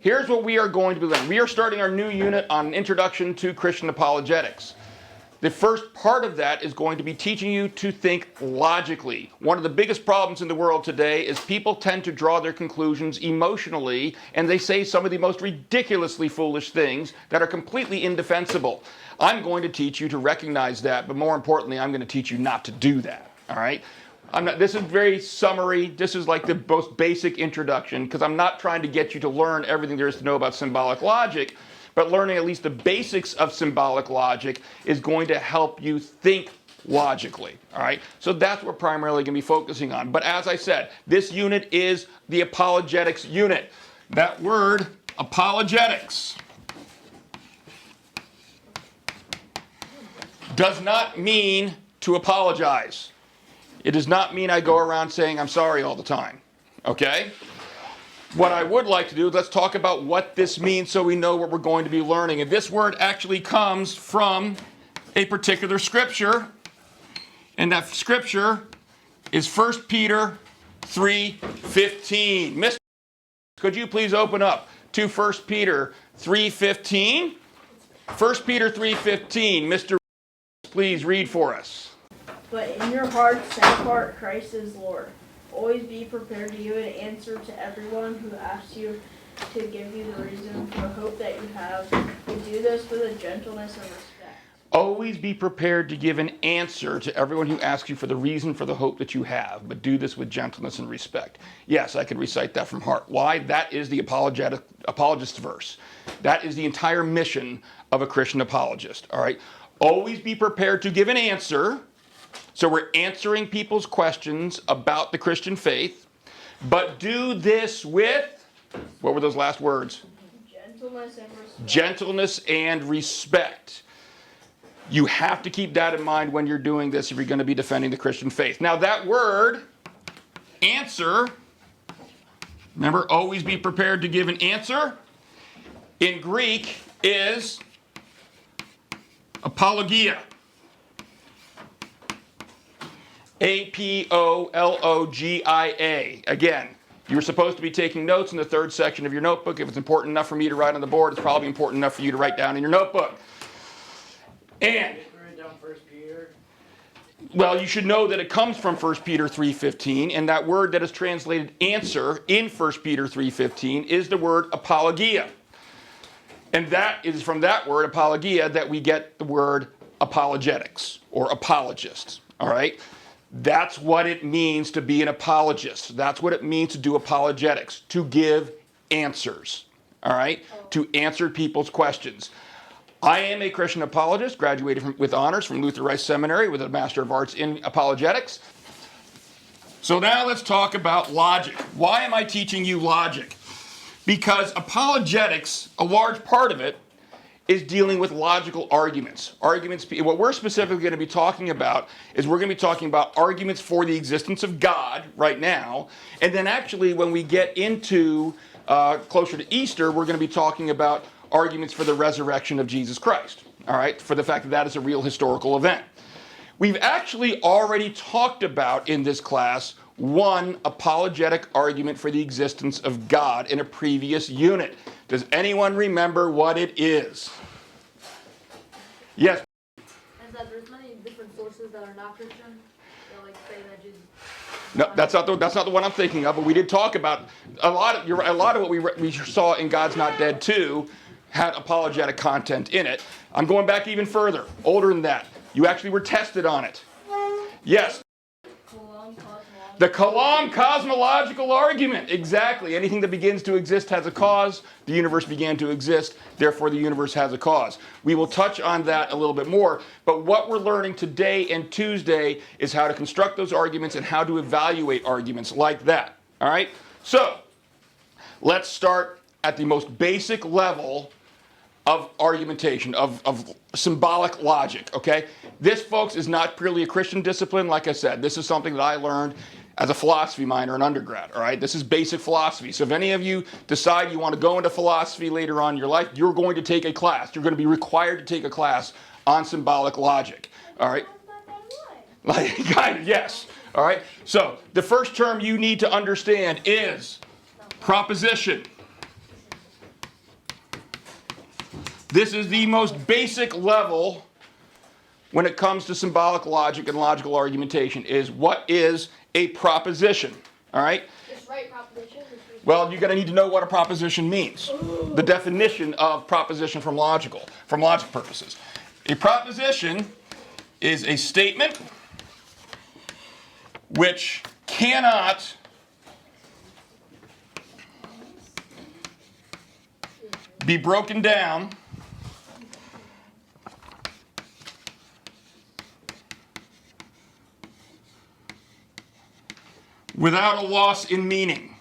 here's what we are going to be learning. We are starting our new unit on Introduction to Christian Apologetics. The first part of that is going to be teaching you to think logically. One of the biggest problems in the world today is people tend to draw their conclusions emotionally, and they say some of the most ridiculously foolish things that are completely indefensible. I'm going to teach you to recognize that, but more importantly, I'm going to teach you not to do that. All right? This is very summary. This is like the most basic introduction, because I'm not trying to get you to learn everything there is to know about symbolic logic. But learning at least the basics of symbolic logic is going to help you think logically, all right? So that's what we're primarily going to be focusing on. But as I said, this unit is the apologetics unit. That word, apologetics, does not mean to apologize. It does not mean I go around saying I'm sorry all the time, okay? What I would like to do is let's talk about what this means so we know what we're going to be learning. And this word actually comes from a particular scripture. And that scripture is 1 Peter 3:15. Mr. Could you please open up to 1 Peter 3:15? 1 Peter 3:15. Mr. Please read for us. But in your hearts set apart Christ as Lord. Always be prepared to give an answer to everyone who asks you to give you the reason for the hope that you have. You do this with a gentleness and respect. Always be prepared to give an answer to everyone who asks you for the reason for the hope that you have, but do this with gentleness and respect. Yes, I could recite that from heart. Why? That is the apologist verse. That is the entire mission of a Christian apologist, all right? Always be prepared to give an answer. So we're answering people's questions about the Christian faith, but do this with, what were those last words? Gentleness and respect. Gentleness and respect. You have to keep that in mind when you're doing this if you're going to be defending the Christian faith. Now that word, answer, remember, always be prepared to give an answer, in Greek is apologia. A-P-O-L-O-G-I-A. Again, you were supposed to be taking notes in the third section of your notebook. If it's important enough for me to write on the board, it's probably important enough for you to write down in your notebook. And, write down 1 Peter. Well, you should know that it comes from 1 Peter 3:15, and that word that is translated answer in 1 Peter 3:15 is the word apologia. And that is from that word, apologia, that we get the word apologetics or apologists, all right? That's what it means to be an apologist. That's what it means to do apologetics, to give answers, all right? To answer people's questions. I am a Christian apologist, graduated with honors from Luther Rice Seminary with a Master of Arts in Apologetics. So now let's talk about logic. Why am I teaching you logic? Because apologetics, a large part of it, is dealing with logical arguments. What we're specifically going to be talking about is we're going to be talking about arguments for the existence of God right now. And then actually when we get into closer to Easter, we're going to be talking about arguments for the resurrection of Jesus Christ. All right, for the fact that that is a real historical event. We've actually already talked about in this class one apologetic argument for the existence of God in a previous unit. Does anyone remember what it is? Yes? Is that there's many different sources that are not Christian that like say that Jesus. No, that's not the one I'm thinking of. But we did talk about a lot of what we saw in God's Not Dead 2 had apologetic content in it. I'm going back even further, older than that. You actually were tested on it. Yes. The Kalam cosmological argument. Exactly. Anything that begins to exist has a cause. The universe began to exist. Therefore, the universe has a cause. We will touch on that a little bit more. But what we're learning today and Tuesday is how to construct those arguments and how to evaluate arguments like that. All right? So, let's start at the most basic level of argumentation, of symbolic logic, okay? This, folks, is not purely a Christian discipline. Like I said, this is something that I learned as a philosophy minor in undergrad, all right? This is basic philosophy. So if any of you decide you want to go into philosophy later on in your life, you're going to take a class. You're going to be required to take a class on symbolic logic, all right? Like, kind of, yes, all right? So the first term you need to understand is proposition. This is the most basic level when it comes to symbolic logic and logical argumentation, is what is a proposition, all right? Just write proposition. Well, you're going to need to know what a proposition means. The definition of proposition from logic purposes. A proposition is a statement which cannot be broken down without a loss in meaning.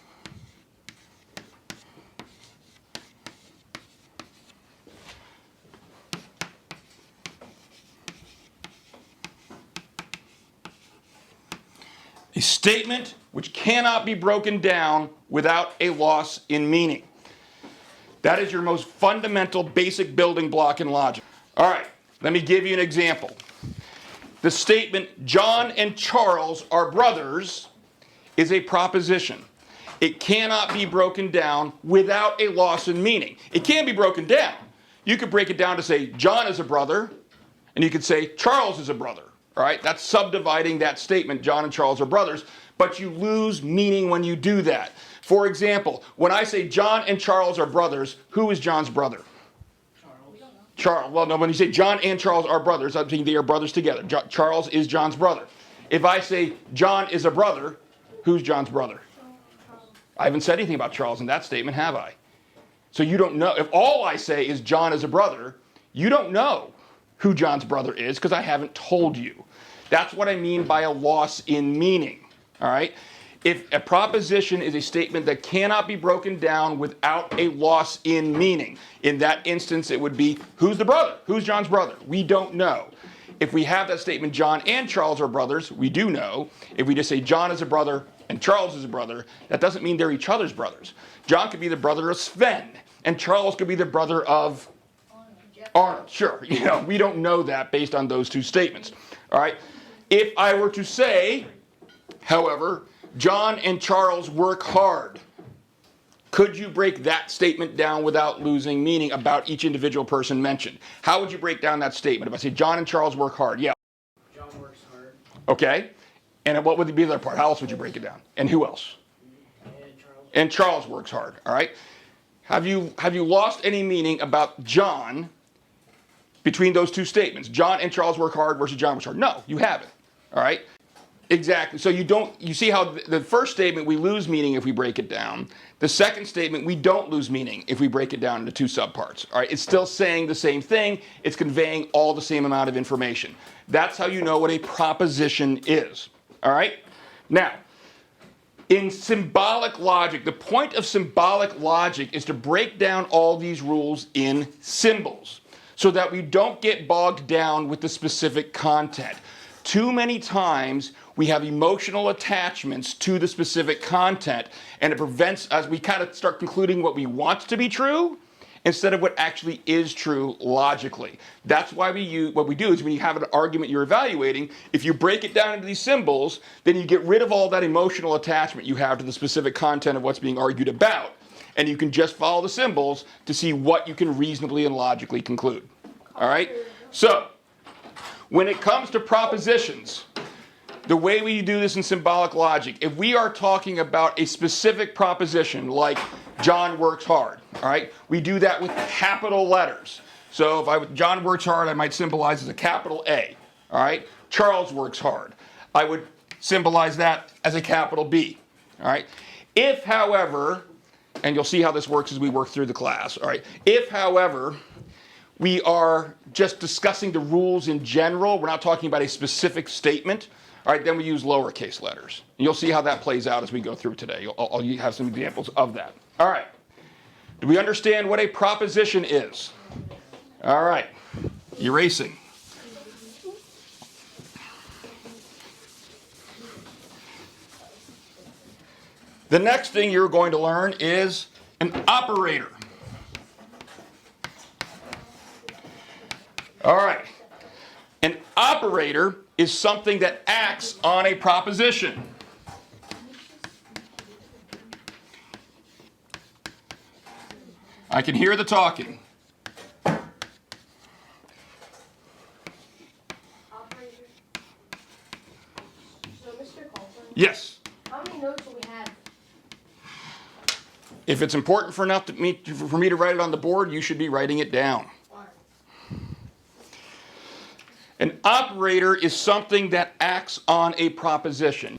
A statement which cannot be broken down without a loss in meaning. That is your most fundamental, basic building block in logic. All right, let me give you an example. The statement, John and Charles are brothers, is a proposition. It cannot be broken down without a loss in meaning. It can be broken down. You could break it down to say John is a brother, and you could say Charles is a brother. All right, that's subdividing that statement, John and Charles are brothers, but you lose meaning when you do that. For example, when I say John and Charles are brothers, who is John's brother? Charles. Well, no, when you say John and Charles are brothers, I'm saying they are brothers together. Charles is John's brother. If I say John is a brother, who's John's brother? I haven't said anything about Charles in that statement, have I? So you don't know. If all I say is John is a brother, you don't know who John's brother is because I haven't told you. That's what I mean by a loss in meaning. All right? If a proposition is a statement that cannot be broken down without a loss in meaning, in that instance it would be, who's the brother? Who's John's brother? We don't know. If we have that statement, John and Charles are brothers, we do know. If we just say John is a brother and Charles is a brother, that doesn't mean they're each other's brothers. John could be the brother of Sven, and Charles could be the brother of Arnold. Sure, we don't know that based on those two statements. All right. If I were to say, however, John and Charles work hard, could you break that statement down without losing meaning about each individual person mentioned? How would you break down that statement? If I say John and Charles work hard, yeah. John works hard. Okay. And what would be the other part? How else would you break it down? And who else? And Charles works hard. All right. Have you lost any meaning about John between those two statements? John and Charles work hard versus John works hard. No, you haven't. All right. Exactly. So you see how the first statement we lose meaning if we break it down. The second statement we don't lose meaning if we break it down into two subparts. All right. It's still saying the same thing. It's conveying all the same amount of information. That's how you know what a proposition is. All right. Now, in symbolic logic, the point of symbolic logic is to break down all these rules in symbols so that we don't get bogged down with the specific content. Too many times we have emotional attachments to the specific content, and it prevents us, we kind of start concluding what we want to be true instead of what actually is true logically. That's why what we do is when you have an argument you're evaluating, if you break it down into these symbols, then you get rid of all that emotional attachment you have to the specific content of what's being argued about. And you can just follow the symbols to see what you can reasonably and logically conclude. All right? So, when it comes to propositions, the way we do this in symbolic logic, if we are talking about a specific proposition like John works hard, all right, we do that with capital letters. So if John works hard, I might symbolize as a capital A, all right? Charles works hard. I would symbolize that as a capital B, all right? If, however, and you'll see how this works as we work through the class, all right? If, however, we are just discussing the rules in general, we're not talking about a specific statement, all right, then we use lowercase letters. And you'll see how that plays out as we go through today. I'll have some examples of that. All right. Do we understand what a proposition is? All right. Erasing. The next thing you're going to learn is an operator. All right. An operator is something that acts on a proposition. I can hear the talking. Yes. How many notes do we have? If it's important for me to write it on the board, you should be writing it down. An operator is something that acts on a proposition.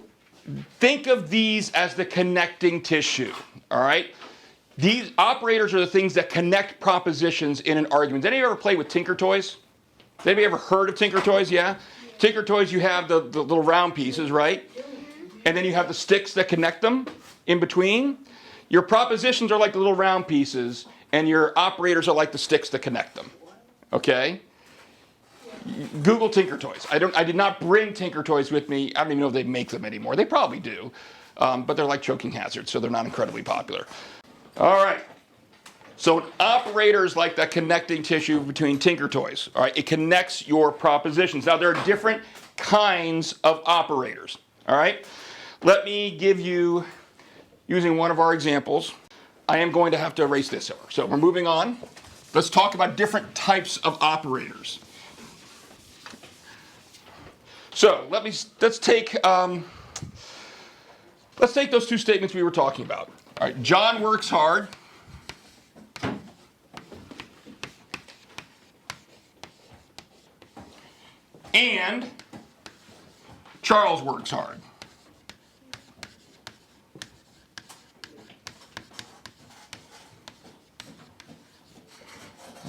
Think of these as the connecting tissue, all right? These operators are the things that connect propositions in an argument. Did anybody ever play with Tinker Toys? Has anybody ever heard of Tinker Toys? Yeah? Tinker Toys, you have the little round pieces, right? And then you have the sticks that connect them in between. Your propositions are like the little round pieces, and your operators are like the sticks that connect them, okay? Google Tinker Toys. I did not bring Tinker Toys with me. I don't even know if they make them anymore. They probably do, but they're like choking hazards, so they're not incredibly popular. All right. So an operator is like that connecting tissue between Tinker Toys. All right. It connects your propositions. Now there are different kinds of operators. All right. Let me give you, using one of our examples. I am going to have to erase this over. So we're moving on. Let's talk about different types of operators. So let's take those two statements we were talking about. All right, John works hard. And Charles works hard.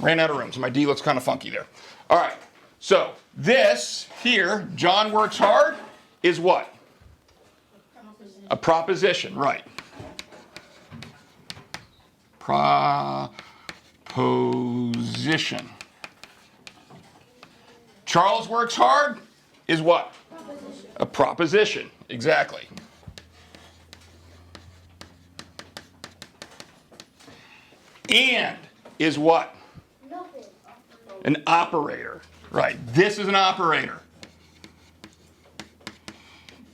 Ran out of room, so my D looks kind of funky there. All right. So this here, John works hard, is what? A proposition, right. Proposition. Charles works hard is what? Proposition. A proposition, exactly. And is what? Nothing. An operator. Right, this is an operator.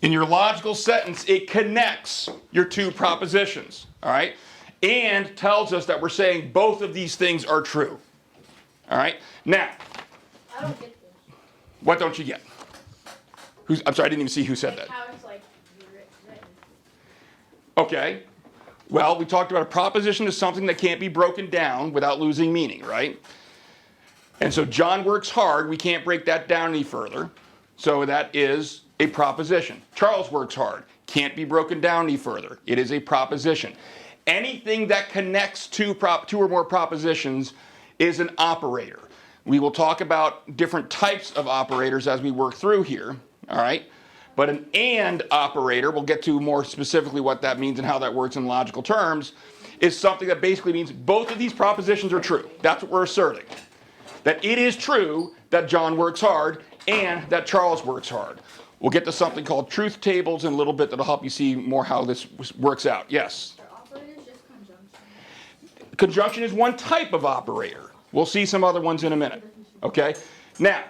In your logical sentence, it connects your two propositions, all right? And tells us that we're saying both of these things are true, all right? Now, I don't get this. what don't you get? I'm sorry, I didn't even see who said that. How it's like written. Okay, well, we talked about a proposition is something that can't be broken down without losing meaning, right? And so John works hard, we can't break that down any further. So that is a proposition. Charles works hard, can't be broken down any further. It is a proposition. Anything that connects two or more propositions is an operator. We will talk about different types of operators as we work through here, all right? But an and operator, we'll get to more specifically what that means and how that works in logical terms, is something that basically means both of these propositions are true. That's what we're asserting. That it is true that John works hard and that Charles works hard. We'll get to something called truth tables in a little bit that'll help you see more how this works out. Yes? Are operators just conjunction? Conjunction is one type of operator. We'll see some other ones in a minute. Okay? Now,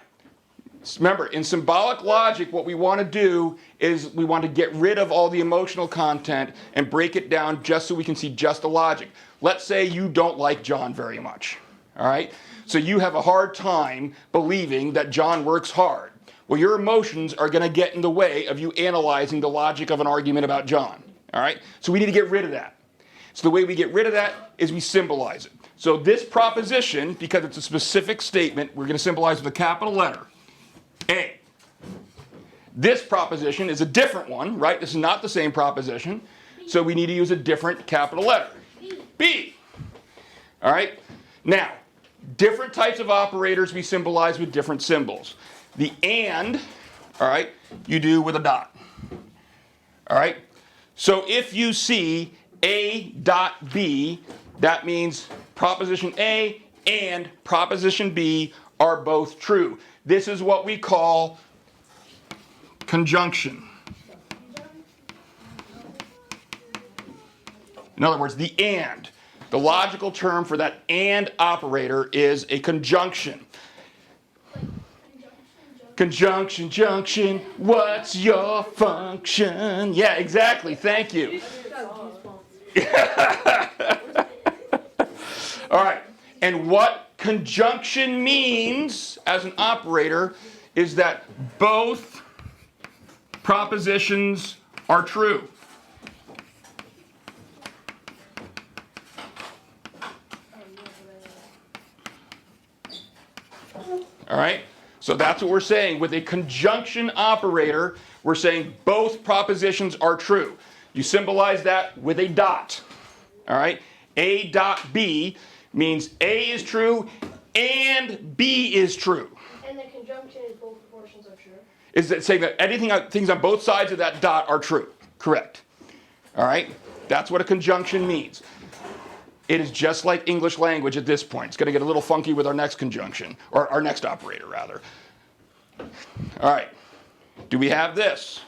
remember, in symbolic logic, what we want to do is we want to get rid of all the emotional content and break it down just so we can see just the logic. Let's say you don't like John very much. All right? So you have a hard time believing that John works hard. Well, your emotions are going to get in the way of you analyzing the logic of an argument about John. All right? So we need to get rid of that. So the way we get rid of that is we symbolize it. So this proposition, because it's a specific statement, we're going to symbolize with a capital letter. A. This proposition is a different one, right? This is not the same proposition. So we need to use a different capital letter. B. All right? Now, different types of operators we symbolize with different symbols. The and, all right, you do with a dot. All right? So if you see A dot B, that means proposition A and proposition B are both true. This is what we call conjunction. In other words, the and. The logical term for that and operator is a conjunction. Conjunction, junction, what's your function? Yeah, exactly, thank you. All right, and what conjunction means as an operator is that both propositions are true. All right? So that's what we're saying. With a conjunction operator, we're saying both propositions are true. You symbolize that with a dot. All right? A dot B means A is true and B is true. And the conjunction is both portions are true. Is that saying that things on both sides of that dot are true? Correct. All right? That's what a conjunction means. It is just like English language at this point. It's going to get a little funky with our next conjunction, or our next operator, rather. All right. Do we have this?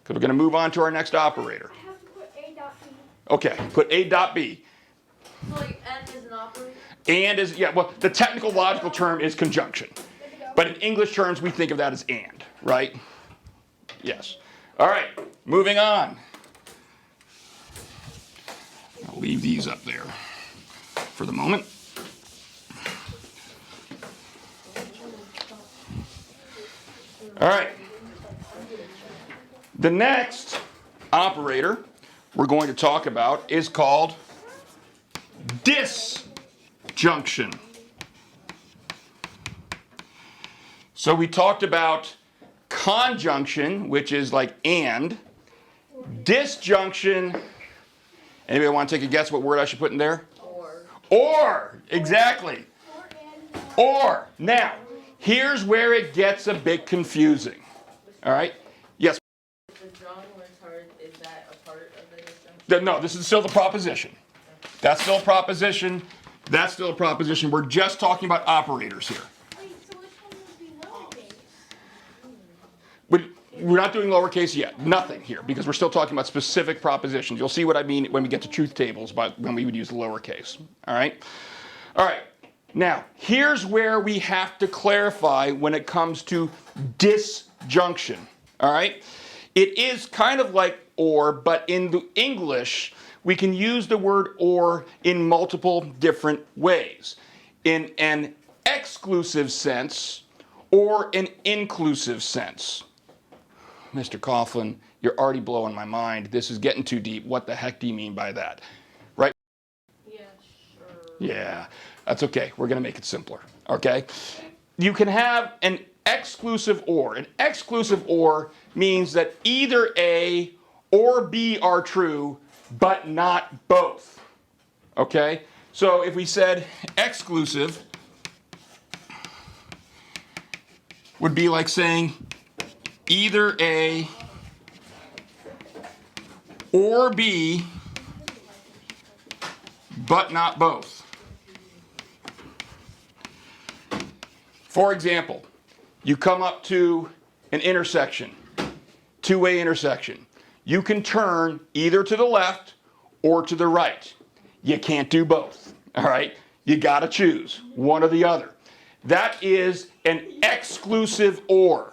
Because we're going to move on to our next operator. I have to put A dot B. Okay, put A dot B. So like and is an operator? And is, yeah, well, the technical logical term is conjunction. Good to go. But in English terms, we think of that as and, right? Yes. All right, moving on. I'll leave these up there for the moment. All right. The next operator we're going to talk about is called disjunction. So we talked about conjunction, which is like and. Disjunction. Anybody want to take a guess what word I should put in there? Or, exactly. Or. Now, here's where it gets a bit confusing. All right? Yes? The drawing words hard, is that a part of the disjunction? No, this is still the proposition. That's still a proposition. That's still a proposition. We're just talking about operators here. Wait, so which one would be lowercase? We're not doing lowercase yet. Nothing here, because we're still talking about specific propositions. You'll see what I mean when we get to truth tables, but when we would use lowercase. All right? All right. Now, here's where we have to clarify when it comes to disjunction. All right? It is kind of like or, but in the English, we can use the word or in multiple different ways. In an exclusive sense or an inclusive sense. Mr. Coughlin, you're already blowing my mind. This is getting too deep. What the heck do you mean by that? Right? Yeah, sure. Yeah, that's okay. We're going to make it simpler, okay? You can have an exclusive or. An exclusive or means that either A or B are true, but not both, okay? So if we said exclusive, would be like saying either A or B, but not both. For example, you come up to an intersection, two-way intersection. You can turn either to the left or to the right. You can't do both, all right? You gotta choose one or the other. That is an exclusive or.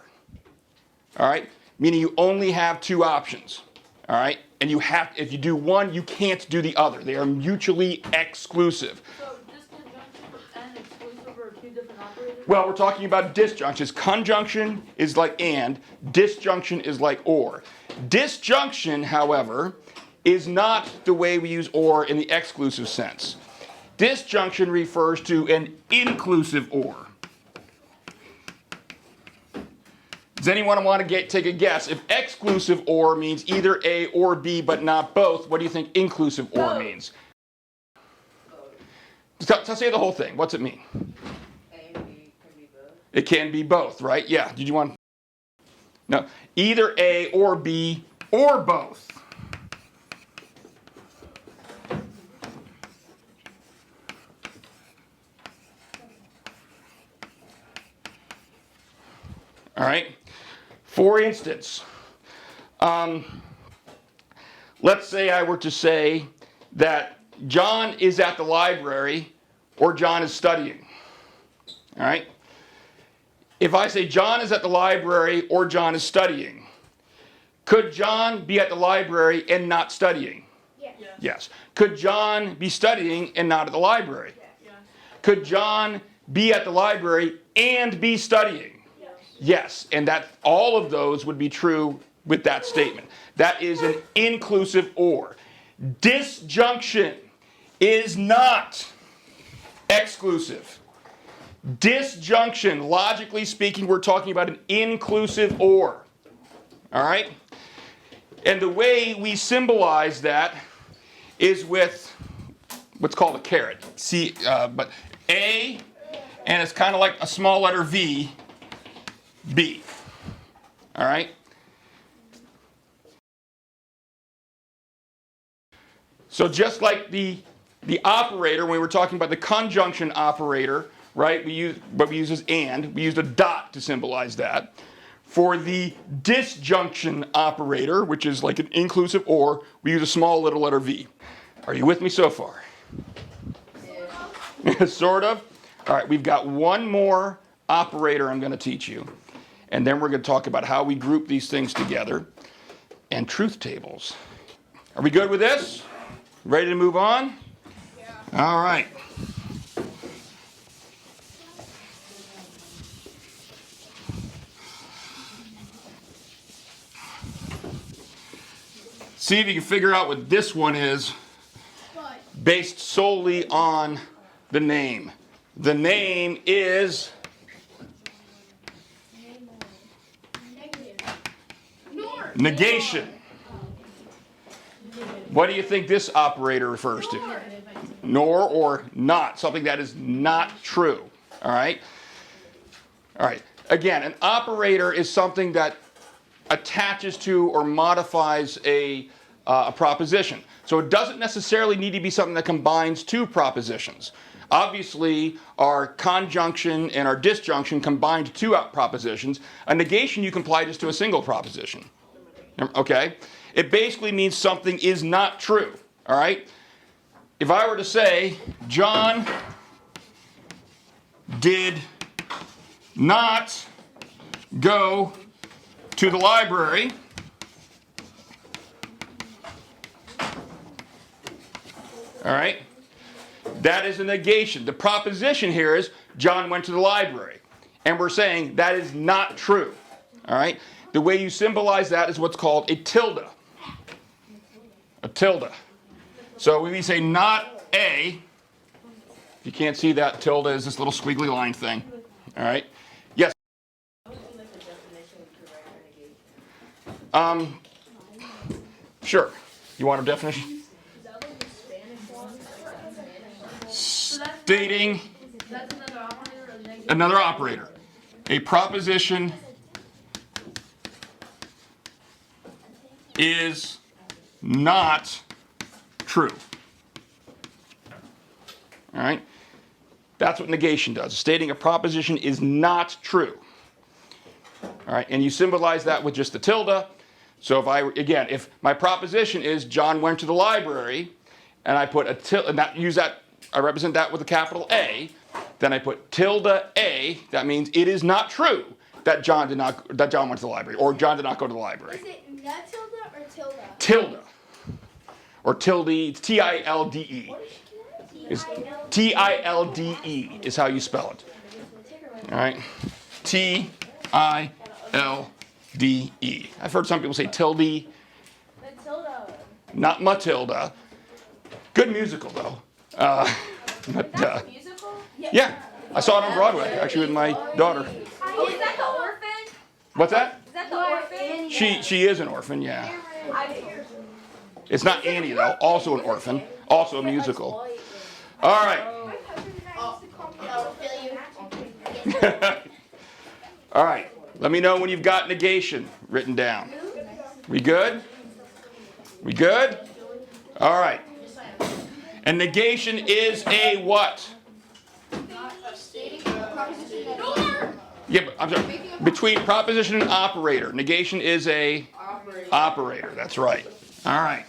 All right? Meaning you only have two options. All right? And you have, if you do one, you can't do the other. They are mutually exclusive. So disconjunction and exclusive are two different operators? Well, we're talking about disjunctions. Conjunction is like and, disjunction is like or. Disjunction, however, is not the way we use or in the exclusive sense. Disjunction refers to an inclusive or. Does anyone want to take a guess? If exclusive or means either A or B but not both, what do you think inclusive or means? Say the whole thing. What's it mean? A and B can be both. It can be both, right? Yeah. Did you want? No. Either A or B or both. All right. For instance, let's say I were to say that John is at the library or John is studying. All right? If I say John is at the library or John is studying, could John be at the library and not studying? Yes. Yes. Could John be studying and not at the library? Yeah. Could John be at the library and be studying? Yes, and that all of those would be true with that statement. That is an inclusive or. Disjunction is not exclusive. Disjunction, logically speaking, we're talking about an inclusive or. All right? And the way we symbolize that is with what's called a caret. See, but A, and it's kind of like a small letter V, B. All right? So just like the operator, when we were talking about the conjunction operator, right? We use this and. We used a dot to symbolize that. For the disjunction operator, which is like an inclusive or, we use a small little letter V. Are you with me so far? Yeah. Sort of. All right, we've got one more operator I'm going to teach you. And then we're going to talk about how we group these things together and truth tables. Are we good with this? Ready to move on? Yeah. All right. See if you can figure out what this one is based solely on the name. The name is negation. What do you think this operator refers to? Nor or not, something that is not true. All right? All right. Again, an operator is something that attaches to or modifies a proposition. So it doesn't necessarily need to be something that combines two propositions. Obviously, our conjunction and our disjunction combined two propositions. A negation you can apply just to a single proposition. Okay? It basically means something is not true. All right? If I were to say, John did not go to the library, all right? That is a negation. The proposition here is John went to the library. And we're saying that is not true. All right? The way you symbolize that is what's called a tilde. A tilde. So when we say not a, if you can't see that, tilde is this little squiggly line thing. All right? Yes? Sure. You want a definition? Stating That's another operator or negative? another operator. A proposition is not true. All right? That's what negation does. Stating a proposition is not true. All right? And you symbolize that with just the tilde. So if my proposition is John went to the library, and I put a tilde, and I represent that with a capital A, then I put tilde A, that means it is not true that John went to the library, or John did not go to the library. Is it not tilde or tilde? Tilde. Or tilde, it's T-I-L-D-E. It's T-I-L-D-E is how you spell it. All right? T-I-L-D-E. I've heard some people say tilde. Matilda. Not Matilda. Good musical, though. That's musical? Yeah, I saw it on Broadway, actually, with my daughter. Oh, is that the orphan? What's that? Is that the orphan? She is an orphan, yeah. It's not Annie, though. Also an orphan. Also a musical. All right. All right. Let me know when you've got negation written down. We good? We good? All right. And negation is a what? Yeah, but I'm sorry. Between proposition and operator. Negation is a operator. That's right. All right.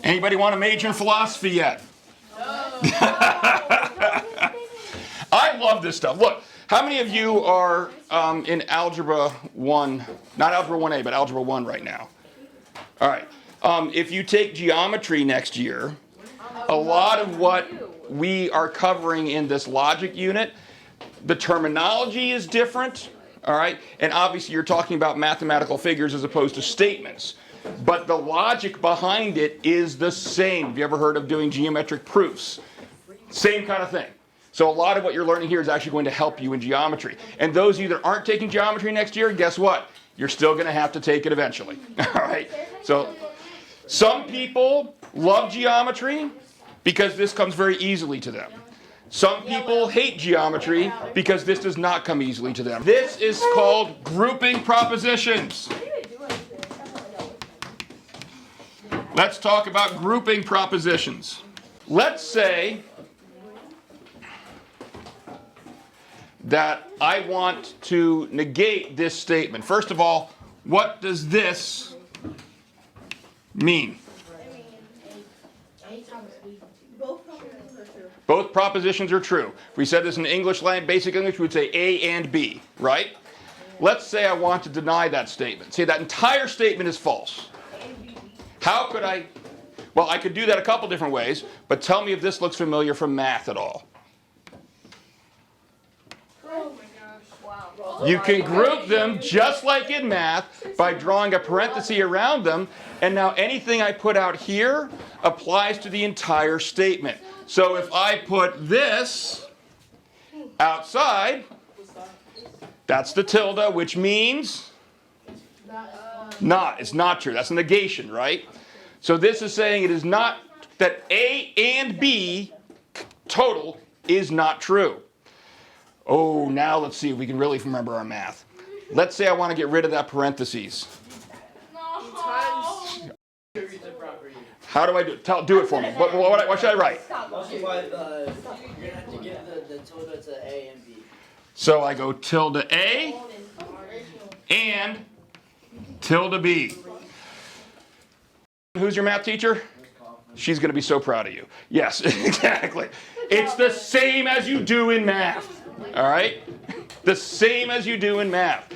Anybody want to major in philosophy yet? I love this stuff. Look, how many of you are in Algebra 1, not Algebra 1A, but Algebra 1 right now? All right. If you take geometry next year, a lot of what we are covering in this logic unit, the terminology is different, all right? And obviously you're talking about mathematical figures as opposed to statements. But the logic behind it is the same. Have you ever heard of doing geometric proofs? Same kind of thing. So a lot of what you're learning here is actually going to help you in geometry. And those of you that aren't taking geometry next year, guess what? You're still going to have to take it eventually. All right? So some people love geometry because this comes very easily to them. Some people hate geometry because this does not come easily to them. This is called grouping propositions. Let's talk about grouping propositions. Let's say that I want to negate this statement. First of all, what does this mean? Both propositions are true. If we said this in English, basic English, we would say A and B, right? Let's say I want to deny that statement. Say that entire statement is false. How could I? Well, I could do that a couple different ways, but tell me if this looks familiar from math at all. You can group them just like in math by drawing a parenthesis around them, and now anything I put out here applies to the entire statement. So if I put this outside, that's the tilde, which means not. It's not true. That's a negation, right? So this is saying it is not that A and B total is not true. Oh, now let's see if we can really remember our math. Let's say I want to get rid of that parentheses. How do I do it? Do it for me. What should I write? Multiply you're going to have to give the tilde to A and B. So I go tilde A and tilde B. Who's your math teacher? She's going to be so proud of you. Yes, exactly. It's the same as you do in math. All right? The same as you do in math.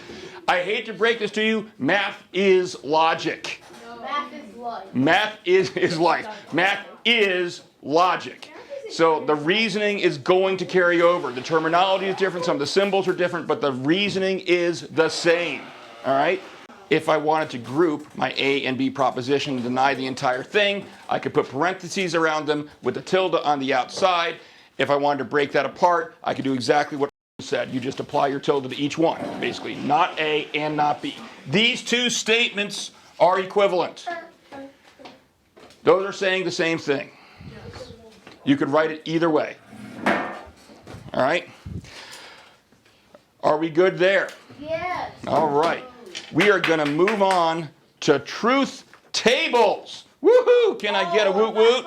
I hate to break this to you, math is logic. Math is life. Math is life. Math is logic. So the reasoning is going to carry over. The terminology is different, some of the symbols are different, but the reasoning is the same. All right? If I wanted to group my A and B proposition and deny the entire thing, I could put parentheses around them with a tilde on the outside. If I wanted to break that apart, I could do exactly what I said. You just apply your tilde to each one, basically. Not A and not B. These two statements are equivalent. Those are saying the same thing. You could write it either way. All right? Are we good there? Yes. All right. We are going to move on to truth tables. Woohoo! Can I get a woot woot?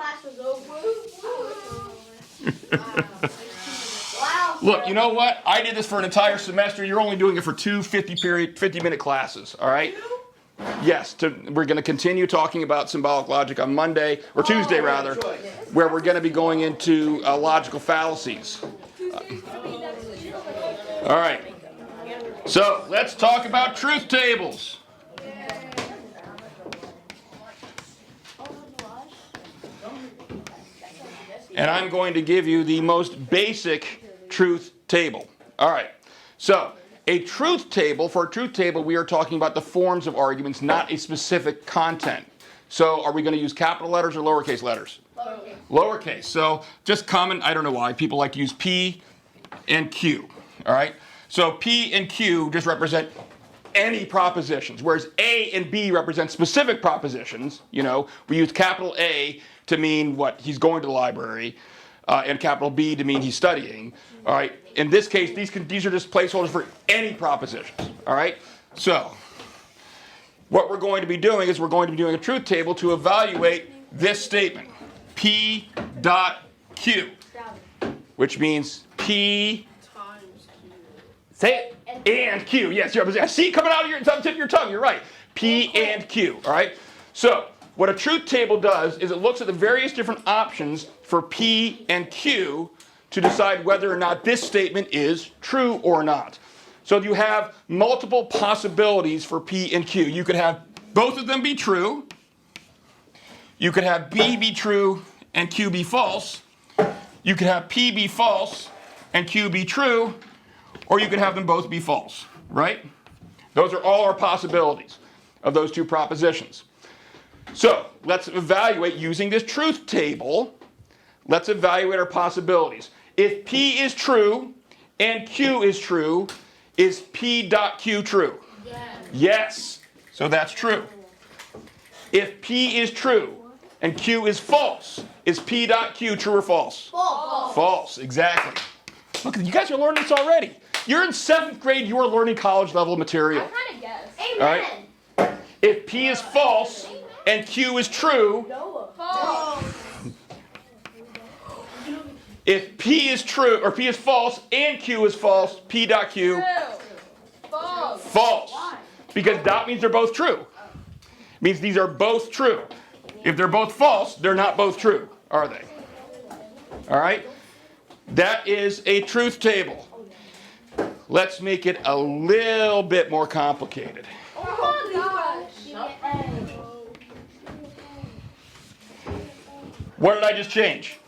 Wow. Look, you know what? I did this for an entire semester. You're only doing it for two 50-minute classes, all right? Yes, we're going to continue talking about symbolic logic on Monday, or Tuesday rather, where we're going to be going into logical fallacies. All right. So let's talk about truth tables. And I'm going to give you the most basic truth table. All right. So a truth table, for a truth table, we are talking about the forms of arguments, not a specific content. So are we going to use capital letters or lowercase letters? Lowercase. Lowercase. So just common, I don't know why, people like to use P and Q. All right. So P and Q just represent any propositions, whereas A and B represent specific propositions. You know, we use capital A to mean what he's going to the library, and capital B to mean he's studying. All right. In this case, these are just placeholders for any propositions. All right. So what we're going to be doing is we're going to be doing a truth table to evaluate this statement, P dot Q, which means P. Say it. And Q. Yes, I see it coming out of your tip of your tongue. You're right. P and Q. All right. So what a truth table does is it looks at the various different options for P and Q to decide whether or not this statement is true or not. So you have multiple possibilities for P and Q. You could have both of them be true. You could have B be true and Q be false. You could have P be false and Q be true. Or you could have them both be false. right? Those are all our possibilities of those two propositions. So let's evaluate using this truth table. Let's evaluate our possibilities. If P is true and Q is true, is P dot Q true? Yes. So that's true. If P is true and Q is false, is P dot Q true or false? False. False, exactly. Look, you guys are learning this already. You're in 7th grade, you are learning college level material. I kind of guessed. Amen. All right. If P is false and Q is true, False. if P is true, or P is false and Q is false, P dot Q, True. False. false. Because dot means they're both true. Means these are both true. If they're both false, they're not both true, are they? All right? That is a truth table. Let's make it a little bit more complicated. Oh gosh. What did I just change?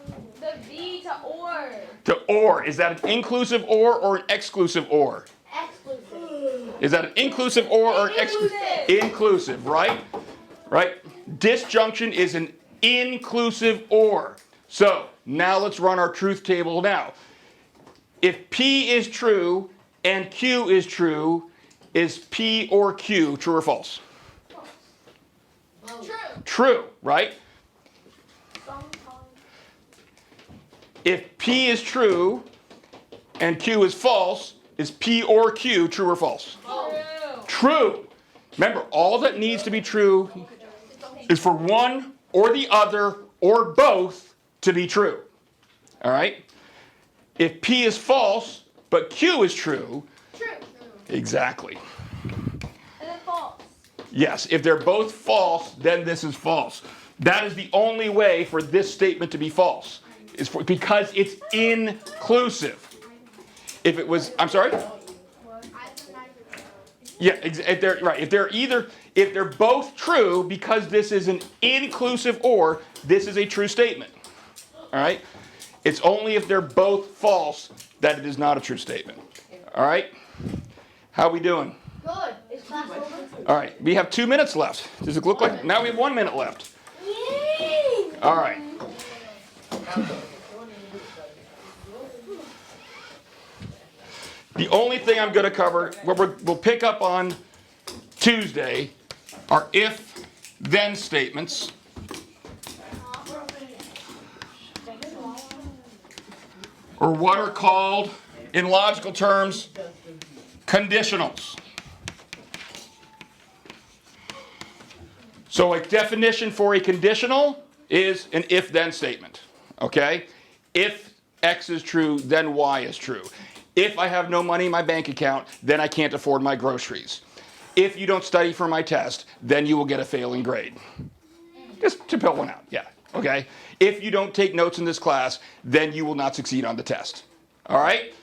The V to or. To or. Is that an inclusive or an exclusive or? Exclusive. Is that an inclusive or an exclusive? Inclusive, right? Right? Disjunction is an inclusive or. So now let's run our truth table now. If P is true and Q is true, is P or Q true or false? True. True, right? If P is true and Q is false, is P or Q true or false? True. True. Remember, all that needs to be true is for one or the other or both to be true. All right? If P is false, but Q is true, True. exactly. And then false. Yes, if they're both false, then this is false. That is the only way for this statement to be false, because it's inclusive. If it was, I'm sorry? Yeah, if they're right. If they're both true, because this is an inclusive or, this is a true statement. All right? It's only if they're both false that it is not a true statement. All right? How we doing? Good. Is class over? All right, we have 2 minutes left. Does it look like now we have 1 minute left? Yay! All right. The only thing I'm going to cover, what we'll pick up on Tuesday, are if-then statements. Or what are called, in logical terms, conditionals. So a definition for a conditional is an if-then statement, okay? If X is true, then Y is true. If I have no money in my bank account, then I can't afford my groceries. If you don't study for my test, then you will get a failing grade. Just to pill one out, yeah, okay? If you don't take notes in this class, then you will not succeed on the test, all right?